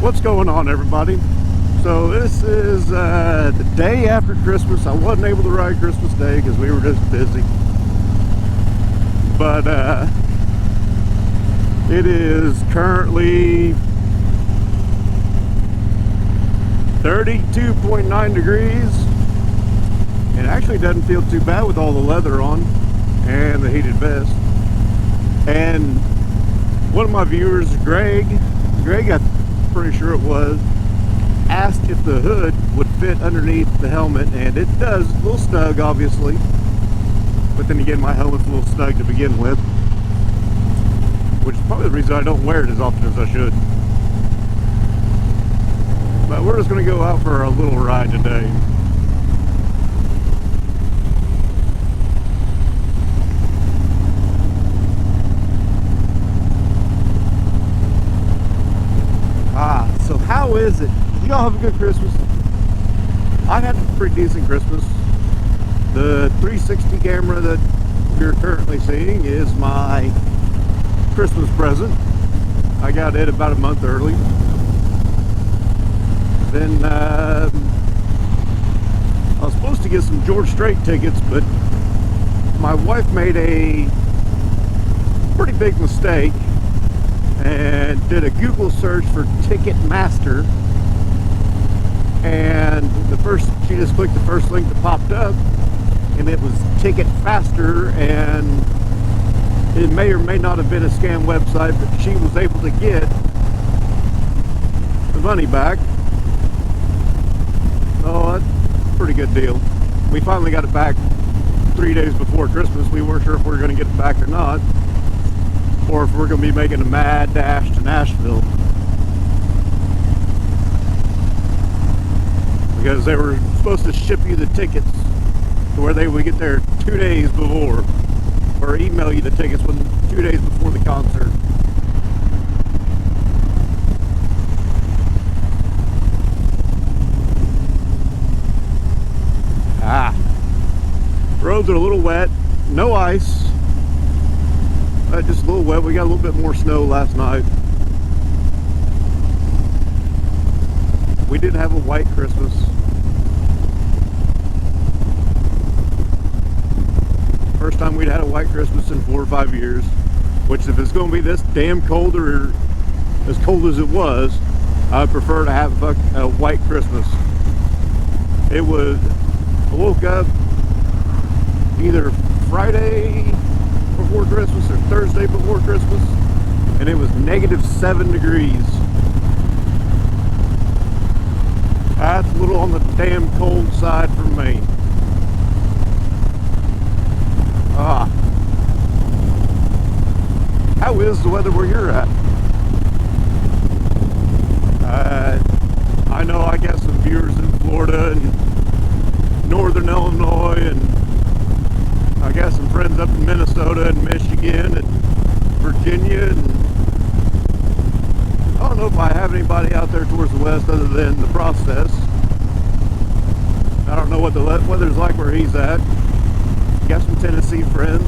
What's going on, everybody? So this is the day after Christmas. I wasn't able to ride Christmas Day because we were just busy, but it is currently 32.9 degrees. It actually doesn't feel too bad with all the leather on and the heated vest. And one of my viewers, Greg, I'm pretty sure it was, asked if the hood would fit underneath the helmet, and it does. A little snug, obviously, but then again, my helmet's a little snug to begin with, which is probably the reason I don't wear it as often as I should. But we're just going to go out for a little ride today. So how is it? Y'all have a good Christmas? I had a pretty decent Christmas. The 360 camera that you're currently seeing is my Christmas present. I got it about a month early. Then I was supposed to get some George Strait tickets, but my wife made a pretty big mistake and did a Google search for Ticketmaster, and she just clicked the first link that popped up, and it was Ticket Faster, and it may or may not have been a scam website, but she was able to get the money back. So that's a pretty good deal. We finally got it back 3 days before Christmas. We weren't sure if we were going to get it back or not, or if we're going to be making a mad dash to Nashville, because they were supposed to ship you the tickets to where they would get there 2 days before, or email you the tickets 2 days before the concert. Roads are a little wet, no ice. Just a little wet. We got a little bit more snow last night. We did have a white Christmas. First time we'd had a white Christmas in 4 or 5 years. Which, if it's going to be this damn cold, or as cold as it was, I'd prefer to have a white Christmas. It was, I woke up either Friday before Christmas or Thursday before Christmas, and it was -7 degrees. That's a little on the damn cold side for me. How is the weather where you're at? I know I got some viewers in Florida and Northern Illinois, and I got some friends up in Minnesota and Michigan and Virginia, and I don't know if I have anybody out there towards the west other than the Process. I don't know what the weather's like where he's at. Got some Tennessee friends.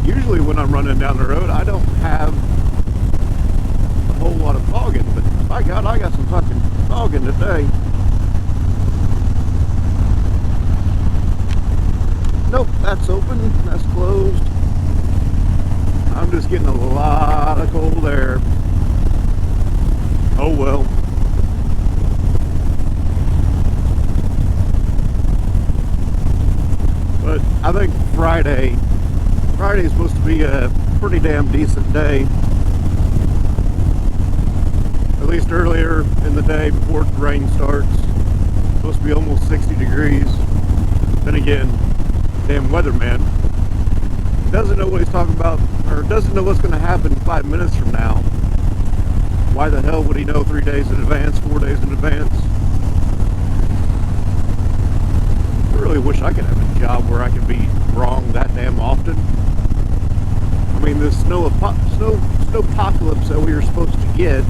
Usually when I'm running down the road, I don't have a whole lot of fogging, but by God, I got some fucking fogging today. Nope, that's open, that's closed. I'm just getting a lot of cold air. Oh well. But I think Friday is supposed to be a pretty damn decent day. At least earlier in the day before the rain starts. It's supposed to be almost 60 degrees. Then again, damn weatherman doesn't know what he's talking about, or doesn't know what's going to happen 5 minutes from now. Why the hell would he know 3 days in advance, 4 days in advance? I really wish I could have a job where I could be wrong that damn often. I mean, the snow apocalypse that we were supposed to get,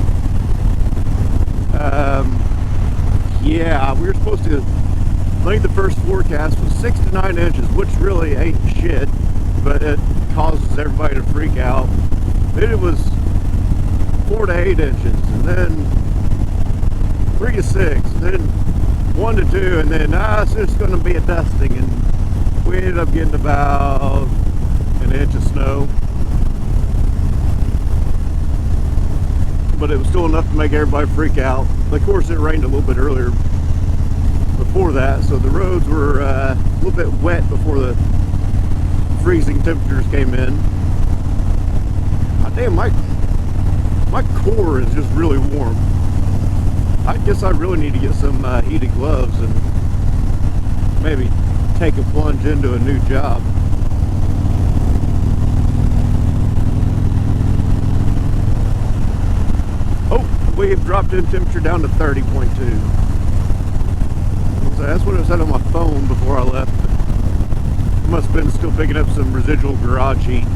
yeah, we were supposed to, I think the first forecast was 6 to 9 inches, which really ain't shit, but it causes everybody to freak out. Then it was 4 to 8 inches, and then 3 to 6, then 1 to 2, and then it's just going to be a dusting, and we ended up getting about an inch of snow. But it was still enough to make everybody freak out. Of course, it rained a little bit earlier before that, so the roads were a little bit wet before the freezing temperatures came in. Damn, my core is just really warm. I guess I really need to get some heated gloves and maybe take a plunge into a new job. Oh, we've dropped in temperature down to 30.2. So that's what it said on my phone before I left. It must have been still picking up some residual garage heat.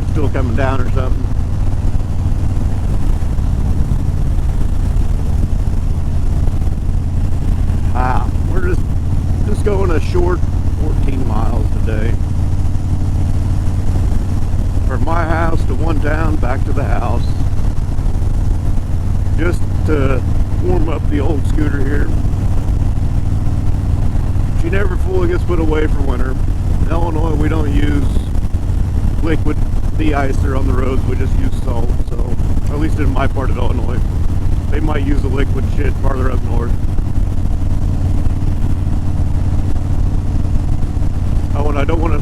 It's still coming down or something. We're just going a short 14 miles today. From my house to one town, back to the house. Just to warm up the old scooter here. She never fully gets put away for winter. In Illinois, we don't use liquid de-icer on the roads, we just use salt. So, at least in my part of Illinois. They might use the liquid shit farther up north. Oh, and I don't want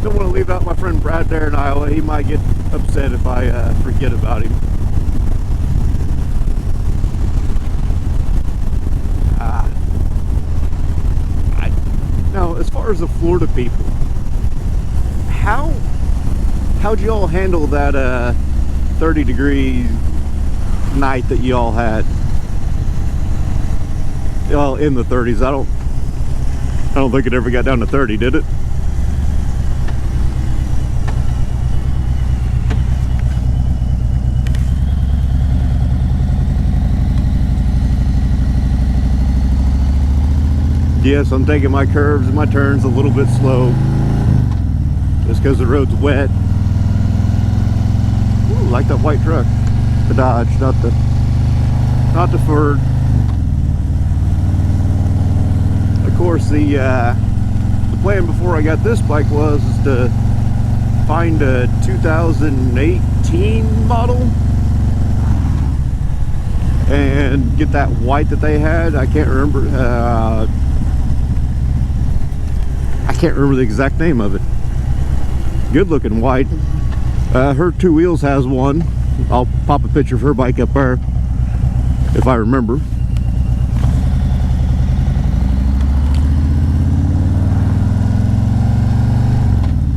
to leave out my friend Brad there in Iowa. He might get upset if I forget about him. Now, as far as the Florida people, how'd you all handle that 30-degree night that you all had? Well, in the 30s. I don't think it ever got down to 30, did it? Yes, I'm taking my curves and my turns a little bit slow just because the road's wet. Ooh, like that white truck. The Dodge, not the Ford. Of course, the plan before I got this bike was to find a 2018 model and get that white that they had. I can't remember the exact name of it. Good looking white. Her two wheels has one. I'll pop a picture of her bike up there if I remember.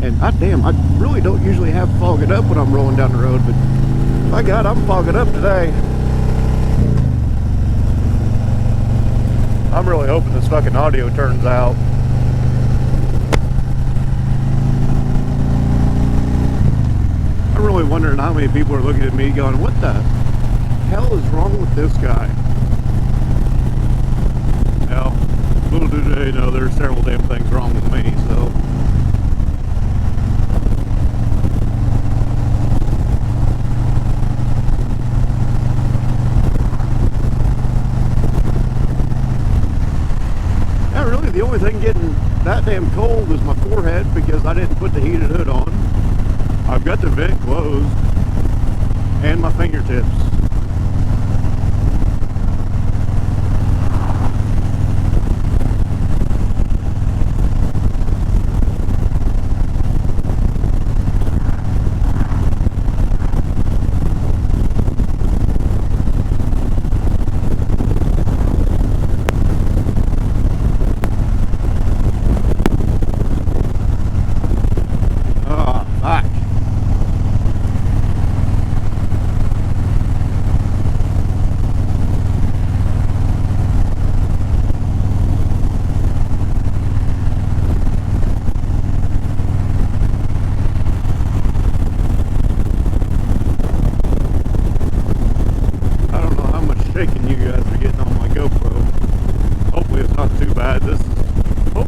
And goddamn, I really don't usually have fog it up when I'm rolling down the road, but my God, I'm fogging up today. I'm really hoping this fucking audio turns out. I'm really wondering how many people are looking at me going, what the hell is wrong with this guy? Well, little do they know there's several damn things wrong with me, so. Yeah, really the only thing getting that damn cold is my forehead because I didn't put the heated hood on. I've got the vent closed and my fingertips.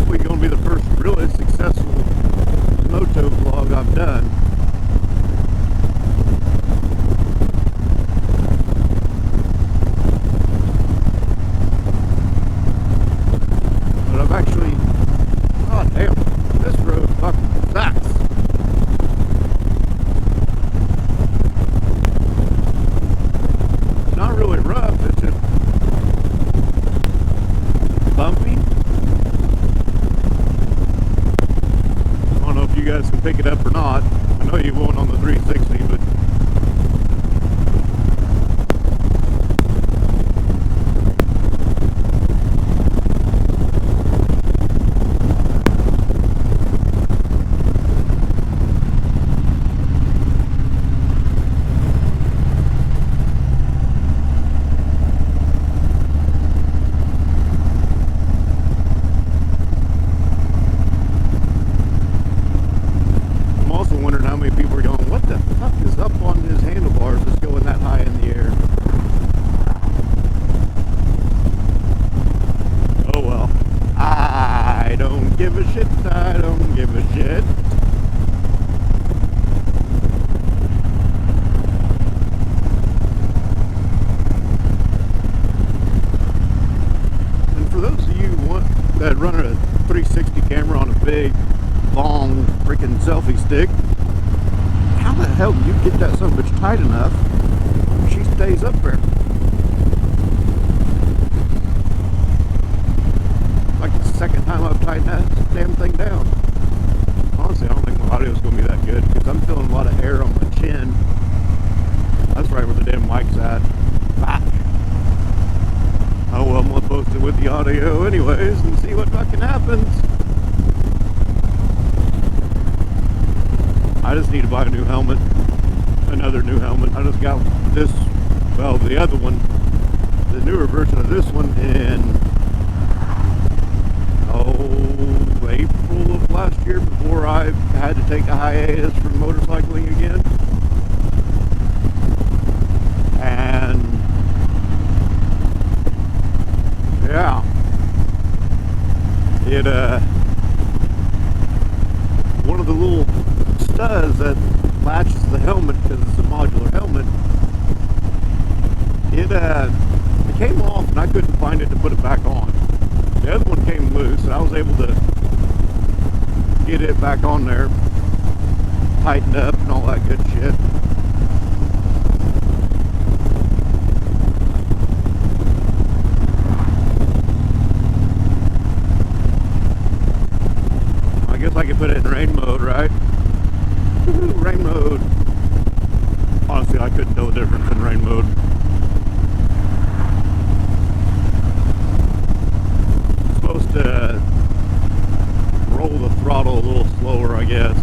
hopefully going to be the first really successful moto vlog I've done. But I've actually, oh damn, this road fucking sucks. It's not really rough, it's just bumpy. I don't know if you guys can pick it up or not. I know you won't on the 360, but how many people are going, what the fuck is up on his handlebars that's going that high in the air? Oh well. I don't give a shit. I don't give a shit. And for those of you that run a 360 camera on a big, long, freaking selfie stick, how the hell do you get that son of a bitch tight enough she stays up there? Like the second time I've tightened that damn thing down. Honestly, I don't think my audio is going to be that good because I'm feeling a lot of air on my chin. That's right where the damn mic's at. Fuck. Oh well, I'm going to post it with the audio anyways and see what fucking happens. I just need to buy a new helmet, another new helmet. I just got this, well, the other one, the newer version of this one in, April of last year, before I had to take a hiatus from motorcycling again. And, yeah, it, one of the little studs that latches the helmet, because it's a modular helmet, it came off and I couldn't find it to put it back on. The other one came loose and I was able to get it back on there, tightened up and all that good shit. I guess I could put it in rain mode, right? Rain mode. Honestly, I couldn't tell the difference in rain mode. It's supposed to roll the throttle a little slower, I guess.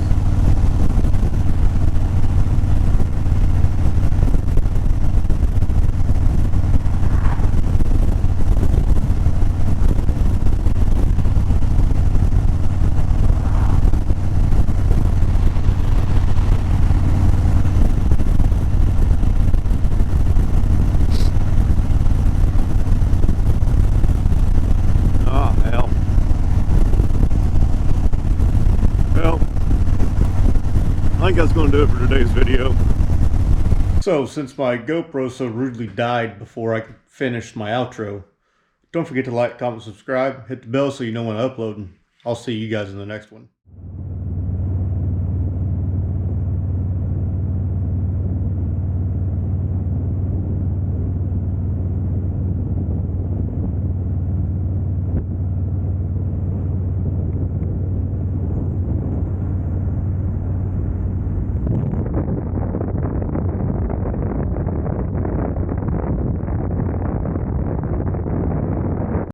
I think that's going to do it for today's video. So, since my GoPro so rudely died before I could finish my outro, don't forget to like, comment, subscribe, hit the bell so you know when I upload, and I'll see you guys in the next one.